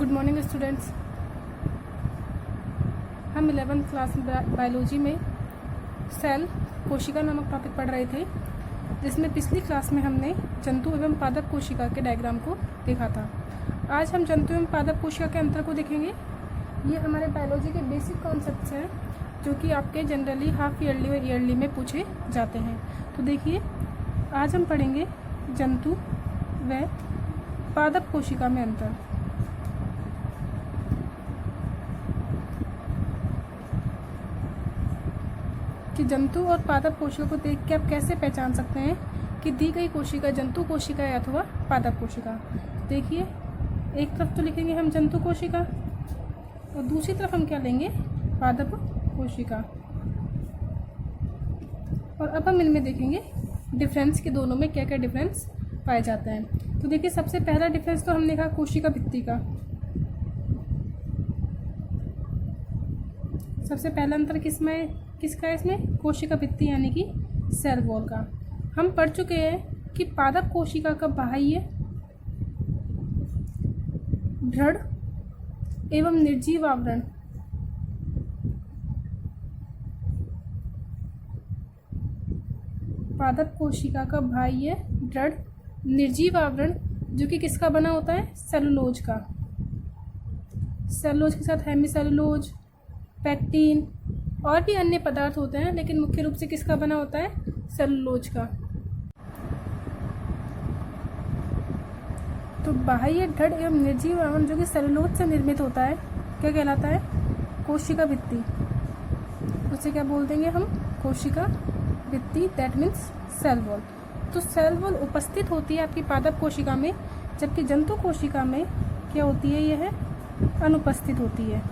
Good morning students. हम 11th class biology में cell कोशिका नामक टॉपिक पढ़ रहे थे, जिसमें पिछली क्लास में हमने जंतु एवं पादप कोशिका के डायग्राम को देखा था। आज हम जंतु एवं पादप कोशिका के अंतर को देखेंगे। ये हमारे बायोलॉजी के बेसिक कॉन्सेप्ट्स हैं जो कि आपके जनरली हाफ ईयरली और ईयरली में पूछे जाते हैं। तो देखिए, आज हम पढ़ेंगे जंतु व पादप कोशिका में अंतर। कि जंतु और पादप कोशिका को देख के आप कैसे पहचान सकते हैं कि दी गई कोशिका जंतु कोशिका है अथवा पादप कोशिका। देखिए, एक तरफ तो लिखेंगे हम जंतु कोशिका और दूसरी तरफ हम क्या लेंगे, पादप कोशिका। और अब हम इनमें देखेंगे डिफरेंस कि दोनों में क्या क्या डिफरेंस पाए जाते हैं। तो देखिए, सबसे पहला डिफरेंस तो हमने कहा कोशिका भित्ति का। सबसे पहला अंतर किसका है इसमें, कोशिका भित्ति यानी कि सेल वॉल का। हम पढ़ चुके हैं कि पादप कोशिका का बाह्य दृढ़ एवं निर्जीव आवरण पादप कोशिका का बाह्य दृढ़ निर्जीव आवरण जो कि किसका बना होता है, सेलुलोज का। सेलुलोज के साथ हेमीसेलुलोज, पैक्टीन और भी अन्य पदार्थ होते हैं, लेकिन मुख्य रूप से किसका बना होता है, सेलुलोज का। तो बाह्य दृढ़ एवं निर्जीव आवरण जो कि सेलुलोज से निर्मित होता है क्या कहलाता है, कोशिका भित्ति। उसे क्या बोल देंगे हम, कोशिका भित्ति, दैट मीन्स सेल वॉल। तो सेल वॉल उपस्थित होती है आपकी पादप कोशिका में, जबकि जंतु कोशिका में क्या होती है, यह अनुपस्थित होती है।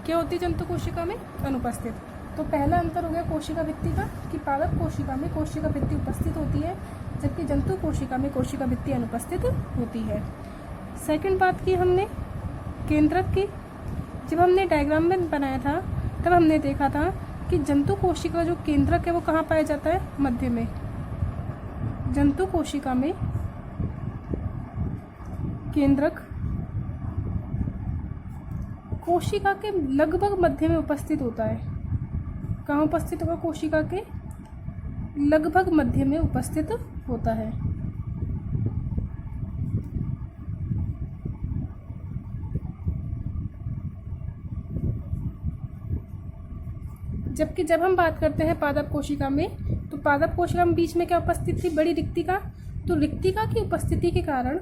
क्या होती है जंतु कोशिका में, अनुपस्थित। तो पहला अंतर हो गया कोशिका भित्ति का कि पादप कोशिका में कोशिका भित्ति उपस्थित होती है, जबकि जंतु कोशिका में कोशिका भित्ति अनुपस्थित होती है। सेकंड बात की हमने केंद्रक की। जब हमने डायग्राम में बनाया था तब हमने देखा था कि जंतु कोशिका जो केंद्रक है वो कहाँ पाया जाता है, मध्य में। जंतु कोशिका में केंद्रक कोशिका के लगभग मध्य में उपस्थित होता है। कहाँ उपस्थित होगा, कोशिका के लगभग मध्य में उपस्थित होता है। जबकि जब हम बात करते हैं पादप कोशिका में, तो पादप कोशिका में बीच में क्या उपस्थित थी, बड़ी रिक्तिका। तो रिक्तिका की उपस्थिति के कारण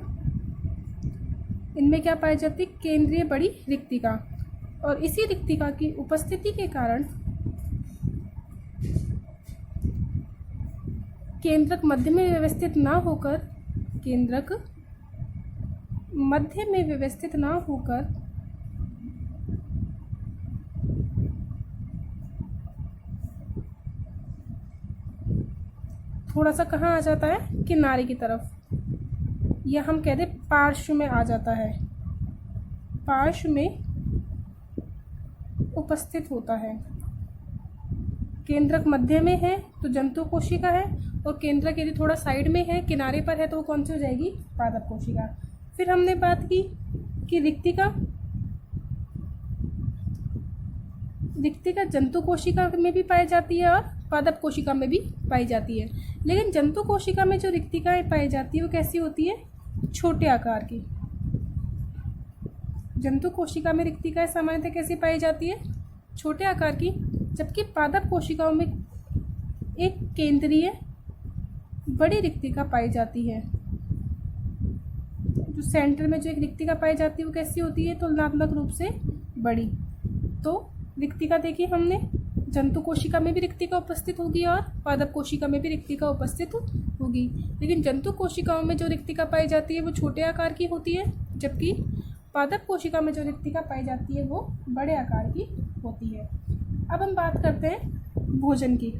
इनमें क्या पाई जाती, केंद्रीय बड़ी रिक्तिका। और इसी रिक्तिका की उपस्थिति के कारण केंद्रक मध्य में व्यवस्थित ना होकर थोड़ा सा कहाँ आ जाता है, किनारे की तरफ, या हम कह दें पार्श्व में आ जाता है। पार्श्व में उपस्थित होता है। केंद्रक मध्य में है तो जंतु कोशिका है, और केंद्रक यदि थोड़ा साइड में है, किनारे पर है, तो वो कौन सी हो जाएगी, पादप कोशिका। फिर हमने बात की कि रिक्तिका जंतु कोशिका में भी पाई जाती है और पादप कोशिका में भी पाई जाती है। लेकिन जंतु कोशिका में जो रिक्तिकाएं पाई जाती है वो कैसी होती है, छोटे आकार की। जंतु कोशिका में रिक्तिकाएं सामान्यतः कैसी पाई जाती है, छोटे आकार की। जबकि पादप कोशिकाओं में एक केंद्रीय बड़ी रिक्तिका पाई जाती है। जो सेंटर में जो एक रिक्तिका पाई जाती है वो कैसी होती है, तुलनात्मक रूप से बड़ी। तो रिक्तिका देखिए हमने, जंतु कोशिका में भी रिक्तिका उपस्थित होगी और पादप कोशिका में भी रिक्तिका उपस्थित होगी। लेकिन जंतु कोशिकाओं में जो रिक्तिका पाई जाती है वो छोटे आकार की होती है, जबकि पादप कोशिका में जो रिक्तिका पाई जाती है वो बड़े आकार की होती है। अब हम बात करते हैं भोजन की।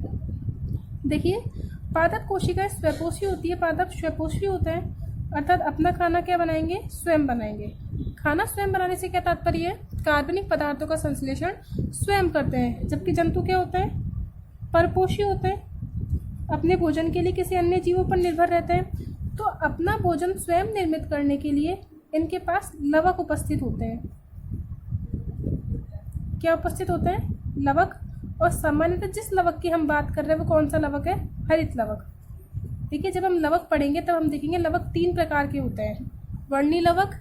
देखिए, पादप कोशिका स्वपोषी होती है, पादप स्वपोषी होता है, अर्थात अपना खाना क्या बनाएंगे, स्वयं बनाएंगे। खाना स्वयं बनाने से क्या तात्पर्य है, कार्बनिक पदार्थों का संश्लेषण स्वयं करते हैं। जबकि जंतु क्या होता है, परपोषी होते हैं, अपने भोजन के लिए किसी अन्य जीवों पर निर्भर रहते हैं। तो अपना भोजन स्वयं निर्मित करने के लिए इनके पास लवक उपस्थित होते हैं। क्या उपस्थित होते हैं? लवक। और सामान्यतः जिस लवक की हम बात कर रहे हैं वो कौन सा लवक है? हरित लवक। देखिए, जब हम लवक पढ़ेंगे तब हम देखेंगे लवक 3 प्रकार के होते हैं, वर्णी लवक,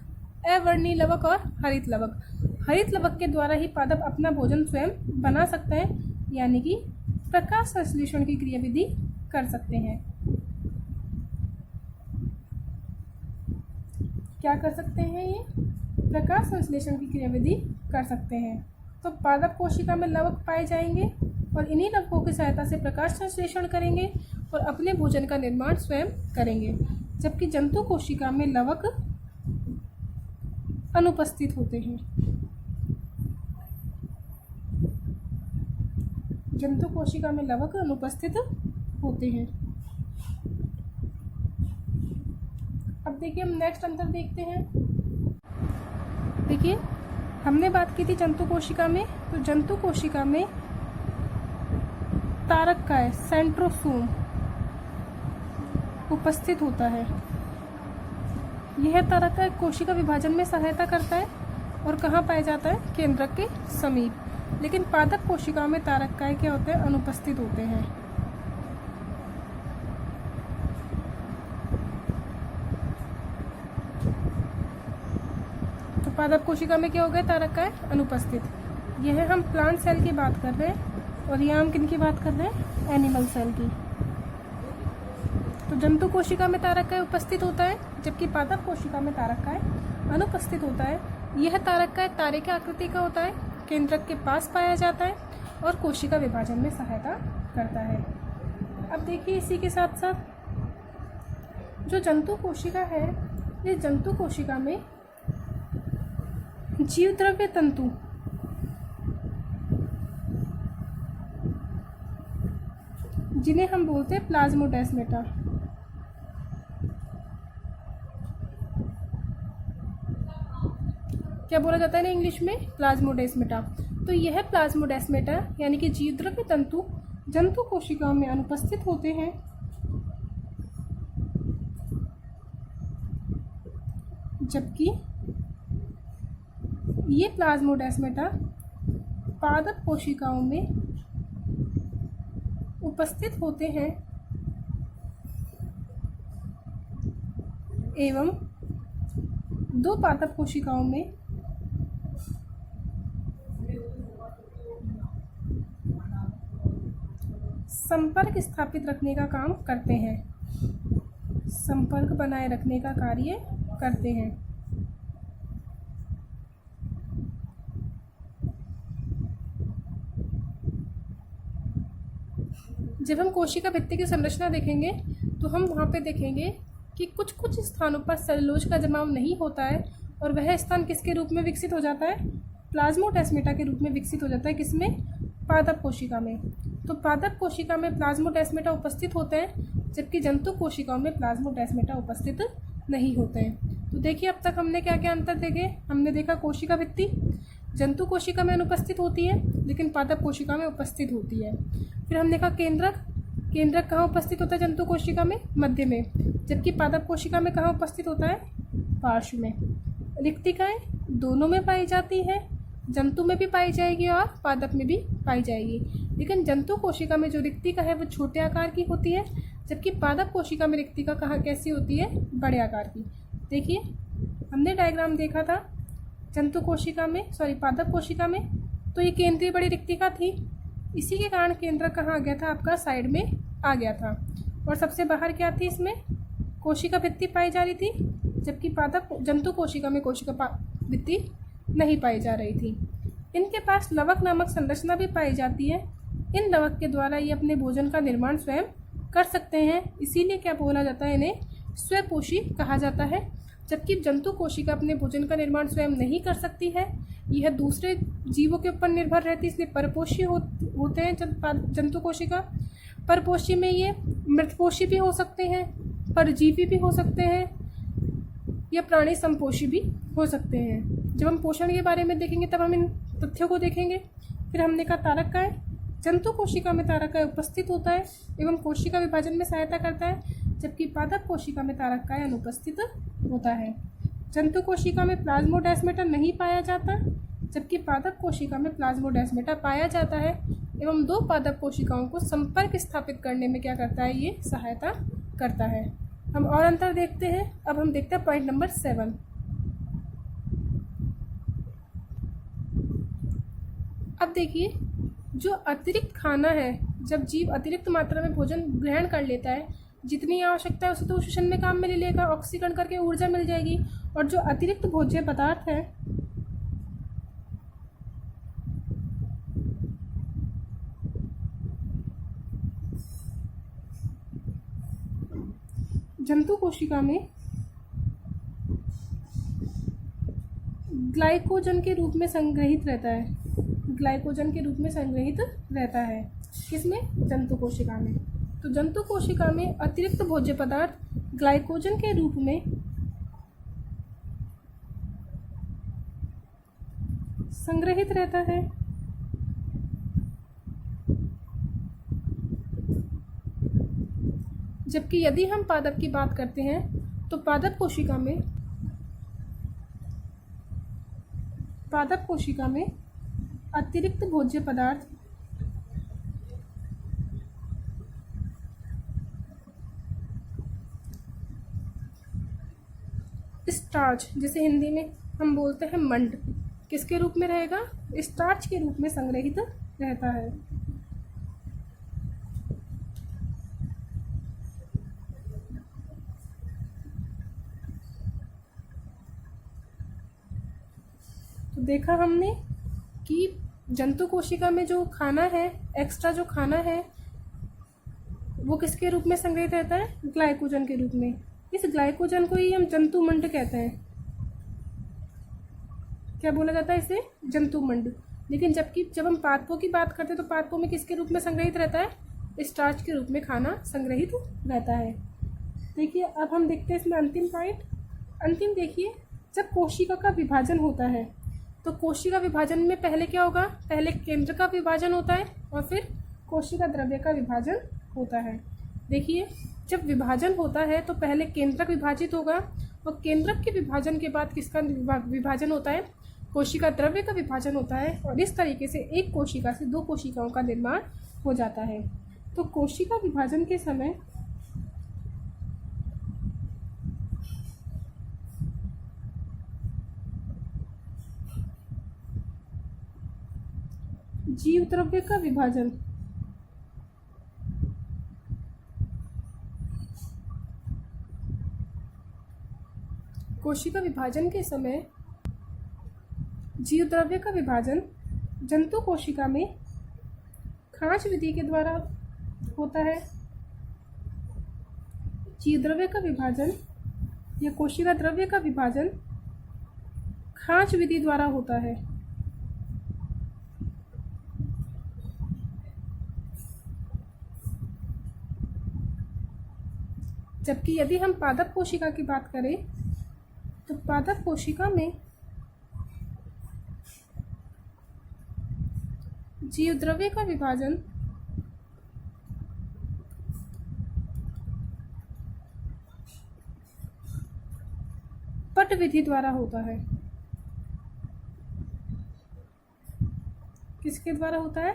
अवर्णी लवक और हरित लवक। हरित लवक के द्वारा ही पादप अपना भोजन स्वयं बना सकते हैं, यानी कि प्रकाश संश्लेषण की क्रियाविधि कर सकते हैं। क्या कर सकते हैं? ये प्रकाश संश्लेषण की क्रियाविधि कर सकते हैं। तो पादप कोशिका में लवक पाए जाएंगे और इन्हीं लवकों की सहायता से प्रकाश संश्लेषण करेंगे और अपने भोजन का निर्माण स्वयं करेंगे, जबकि जंतु कोशिका में लवक अनुपस्थित होते हैं। जंतु कोशिका में लवक अनुपस्थित होते हैं। अब देखिए, हम नेक्स्ट अंतर देखते हैं। देखिए, हमने बात की थी जंतु कोशिका में, तो जंतु कोशिका में तारककाय, सेंट्रोसोम उपस्थित होता है। यह तारककाय कोशिका विभाजन में सहायता करता है और कहाँ पाया जाता है? केंद्रक के समीप। लेकिन पादप कोशिकाओं में तारककाय क्या होते हैं? अनुपस्थित होते हैं। तो पादप कोशिका में क्या हो गया? तारककाय अनुपस्थित। यह हम प्लांट सेल की बात कर रहे हैं और यहाँ हम किन की बात कर रहे हैं? एनिमल सेल की। तो जंतु कोशिका में तारककाय उपस्थित होता है, जबकि पादप कोशिका में तारककाय अनुपस्थित होता है। यह तारककाय तारे के आकृति का होता है, केंद्रक के पास पाया जाता है और कोशिका विभाजन में सहायता करता है। अब देखिए, इसी के साथ साथ जो जंतु कोशिका है, इस जंतु कोशिका में जीवद्रव्य तंतु जिन्हें हम बोलते हैं प्लाज्मोडेस्माटा, क्या बोला जाता है ना इंग्लिश में? प्लाज्मोडेस्माटा। तो यह प्लाज्मोडेस्माटा यानी कि जीवद्रव्य तंतु जंतु कोशिकाओं में अनुपस्थित होते हैं, जबकि ये प्लाज्मोडेस्माटा पादप कोशिकाओं में उपस्थित होते हैं एवं 2 पादप कोशिकाओं में संपर्क स्थापित रखने का काम करते हैं, संपर्क बनाए रखने का कार्य करते हैं। जब हम कोशिका भित्ति की संरचना देखेंगे तो हम वहाँ पे देखेंगे कि कुछ कुछ स्थानों पर सेलुलोज का जमाव नहीं होता है और वह स्थान किसके रूप में विकसित हो जाता है? प्लाज्मोडेस्माटा के रूप में विकसित हो जाता है। किसमें? पादप कोशिका में। तो पादप कोशिका में प्लाज्मोडेस्माटा उपस्थित होते हैं, जबकि जंतु कोशिकाओं में प्लाज्मोडेस्माटा उपस्थित नहीं होते हैं। तो देखिए, अब तक हमने क्या क्या अंतर देखे? हमने देखा कोशिका भित्ति जंतु कोशिका में अनुपस्थित होती है, लेकिन पादप कोशिका में उपस्थित होती है। फिर हमने देखा केंद्रक, केंद्रक कहाँ उपस्थित होता है? जंतु कोशिका में मध्य में, जबकि पादप कोशिका में कहाँ उपस्थित होता है? पार्श्व में। रिक्तिकाएं दोनों में पाई जाती है, जंतु में भी पाई जाएगी और पादप में भी पाई जाएगी, लेकिन जंतु कोशिका में जो रिक्तिका है वो छोटे आकार की होती है, जबकि पादप कोशिका में रिक्तिका कहाँ कैसी होती है? बड़े आकार की। देखिए, हमने डायग्राम देखा था जंतु कोशिका में, पादप कोशिका में, तो ये केंद्रीय बड़ी रिक्तिका थी, इसी के कारण केंद्र कहाँ आ गया था? आपका साइड में आ गया था। और सबसे बाहर क्या थी? इसमें कोशिका भित्ति पाई जा रही थी, जबकि जंतु कोशिका में कोशिका भित्ति नहीं पाई जा रही थी। इनके पास लवक नामक संरचना भी पाई जाती है। इन लवक के द्वारा ये अपने भोजन का निर्माण स्वयं कर सकते हैं, इसीलिए क्या बोला जाता है? इन्हें स्वपोषी कहा जाता है। जबकि जंतु कोशिका अपने भोजन का निर्माण स्वयं नहीं कर सकती है, यह दूसरे जीवों के ऊपर निर्भर रहती है, इसलिए परपोषी होते हैं जंतु कोशिका। परपोषी में ये मृतपोषी भी हो सकते हैं, परजीवी भी हो सकते हैं, या प्राणी संपोषी भी हो सकते हैं। जब हम पोषण के बारे में देखेंगे तब हम इन तथ्यों को देखेंगे। फिर हमने कहा तारककाय, जंतु कोशिका में तारककाय उपस्थित होता है एवं कोशिका विभाजन में सहायता करता है, जबकि पादप कोशिका में तारककाय अनुपस्थित होता है। जंतु कोशिका में प्लाज्मोडेस्माटा नहीं पाया जाता, जबकि पादप कोशिका में प्लाज्मोडेस्माटा पाया जाता है एवं दो पादप कोशिकाओं को संपर्क स्थापित करने में क्या करता है, ये सहायता करता है। हम और अंतर देखते हैं। अब हम देखते हैं पॉइंट नंबर 7। अब देखिए, जो अतिरिक्त खाना है, जब जीव अतिरिक्त मात्रा में भोजन ग्रहण कर लेता है, जितनी आवश्यकता है उसे तो शोषण में काम में ले लेगा, ऑक्सीकरण करके ऊर्जा मिल जाएगी। और जो अतिरिक्त भोज्य पदार्थ है जंतु कोशिका में ग्लाइकोजन के रूप में संग्रहित रहता है, ग्लाइकोजन के रूप में संग्रहित रहता है। किसमें? जंतु कोशिका में। तो जंतु कोशिका में अतिरिक्त भोज्य पदार्थ ग्लाइकोजन के रूप में संग्रहित रहता है। जबकि यदि हम पादप की बात करते हैं तो पादप कोशिका में अतिरिक्त भोज्य पदार्थ स्टार्च, जिसे हिंदी में हम बोलते हैं मंड, किसके रूप में रहेगा? स्टार्च के रूप में संग्रहित रहता है। तो देखा हमने कि जंतु कोशिका में जो खाना है, एक्स्ट्रा जो खाना है, वो किसके रूप में संग्रहित रहता है? ग्लाइकोजन के रूप में। इस ग्लाइकोजन को ही हम जंतुमंड कहते हैं। क्या बोला जाता है इसे? जंतुमंड। लेकिन जब हम पादपों की बात करते हैं तो पादपों में किसके रूप में संग्रहित रहता है? स्टार्च के रूप में खाना संग्रहित रहता है। देखिए, अब हम देखते हैं इसमें अंतिम पॉइंट। अंतिम देखिए, जब कोशिका का विभाजन होता है तो कोशिका विभाजन में पहले क्या होगा? पहले केंद्र का विभाजन होता है और फिर कोशिका द्रव्य का विभाजन होता है। देखिए, जब विभाजन होता है तो पहले केंद्रक विभाजित होगा और केंद्रक के विभाजन के बाद किसका विभाजन होता है? कोशिका द्रव्य का विभाजन होता है। और इस तरीके से एक कोशिका से दो कोशिकाओं का निर्माण हो जाता है। तो कोशिका विभाजन के समय जीव द्रव्य का विभाजन कोशिका विभाजन के समय जीव द्रव्य का विभाजन जंतु कोशिका में खांच विधि के द्वारा होता है। जीव द्रव्य का विभाजन या कोशिका द्रव्य का विभाजन खांच विधि द्वारा होता है। जबकि यदि हम पादप कोशिका की बात करें तो पादप कोशिका में जीव द्रव्य का विभाजन पट विधि द्वारा होता है। किसके द्वारा होता है?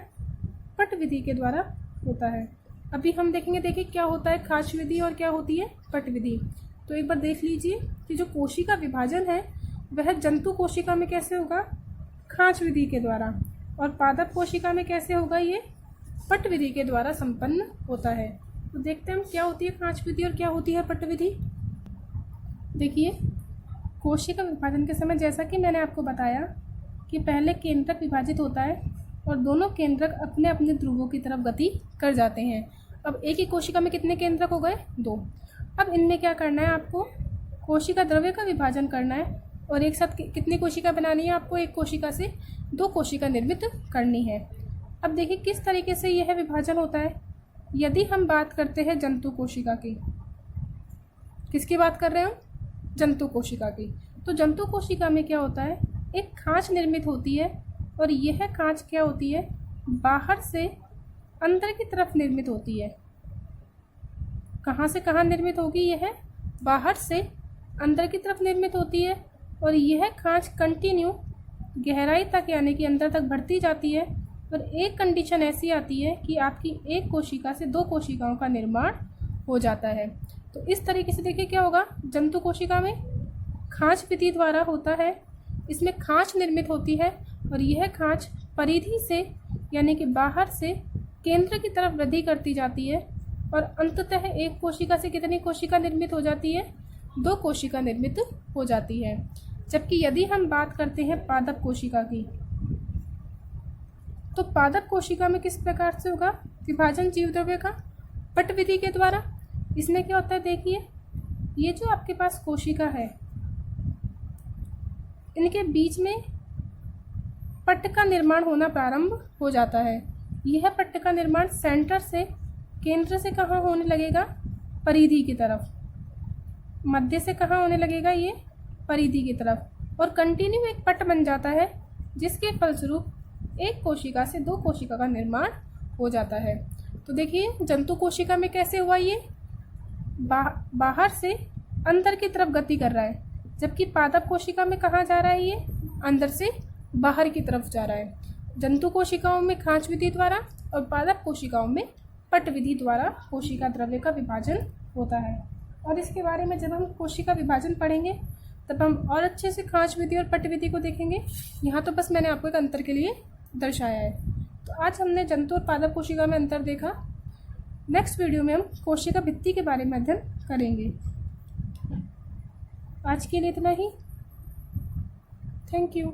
पट विधि के द्वारा होता है। अभी हम देखेंगे, देखिए क्या होता है खांच विधि और क्या होती है पट विधि। तो एक बार देख लीजिए कि जो कोशिका विभाजन है वह जंतु कोशिका में कैसे होगा? खांच विधि के द्वारा। और पादप कोशिका में कैसे होगा? ये पट विधि के द्वारा संपन्न होता है। तो देखते हैं हम क्या होती है खांच विधि और क्या होती है पट विधि। देखिए, कोशिका विभाजन के समय जैसा कि मैंने आपको बताया कि पहले केंद्रक विभाजित होता है और दोनों केंद्रक अपने अपने ध्रुवों की तरफ गति कर जाते हैं। अब एक ही कोशिका में कितने केंद्रक हो गए? 2। अब इनमें क्या करना है आपको? कोशिका द्रव्य का विभाजन करना है और एक साथ कितनी कोशिका बनानी है आपको? एक कोशिका से 2 कोशिका निर्मित करनी है। अब देखिए किस तरीके से यह विभाजन होता है। यदि हम बात करते हैं जंतु कोशिका की, किसकी बात कर रहे हैं हम? जंतु कोशिका की। तो जंतु कोशिका में क्या होता है? एक खांच निर्मित होती है और यह खांच क्या होती है? बाहर से अंदर की तरफ निर्मित होती है। कहाँ से कहाँ निर्मित होगी? यह बाहर से अंदर की तरफ निर्मित होती है और यह खांच कंटिन्यू गहराई तक यानी कि अंदर तक बढ़ती जाती है। और एक कंडीशन ऐसी आती है कि आपकी एक कोशिका से 2 कोशिकाओं का निर्माण हो जाता है। तो इस तरीके से देखिए क्या होगा, जंतु कोशिका में खांच विधि द्वारा होता है, इसमें खांच निर्मित होती है और यह खांच परिधि से यानी कि बाहर से केंद्र की तरफ वृद्धि करती जाती है और अंततः एक कोशिका से कितनी कोशिका निर्मित हो जाती है, 2 कोशिका निर्मित हो जाती है। जबकि यदि हम बात करते हैं पादप कोशिका की, तो पादप कोशिका में किस प्रकार से होगा विभाजन जीव द्रव्य का, पट विधि के द्वारा। इसमें क्या होता है, देखिए ये जो आपके पास कोशिका है, इनके बीच में पट्ट का निर्माण होना प्रारंभ हो जाता है। यह पट्ट का निर्माण सेंटर से, केंद्र से कहाँ होने लगेगा, परिधि की तरफ, मध्य से कहाँ होने लगेगा, ये परिधि की तरफ, और कंटिन्यू एक पट्ट बन जाता है जिसके फलस्वरूप एक कोशिका से 2 कोशिका का निर्माण हो जाता है। तो देखिए जंतु कोशिका में कैसे हुआ, ये बाहर से अंदर की तरफ गति कर रहा है, जबकि पादप कोशिका में कहाँ जा रहा है, ये अंदर से बाहर की तरफ जा रहा है। जंतु कोशिकाओं में खांच विधि द्वारा और पादप कोशिकाओं में पट विधि द्वारा कोशिका द्रव्य का विभाजन होता है। और इसके बारे में जब हम कोशिका विभाजन पढ़ेंगे तब हम और अच्छे से खांच विधि और पट विधि को देखेंगे। यहाँ तो बस मैंने आपको एक अंतर के लिए दर्शाया है। तो आज हमने जंतु और पादप कोशिका में अंतर देखा। नेक्स्ट वीडियो में हम कोशिका भित्ति के बारे में अध्ययन करेंगे। आज के लिए इतना ही। Thank you.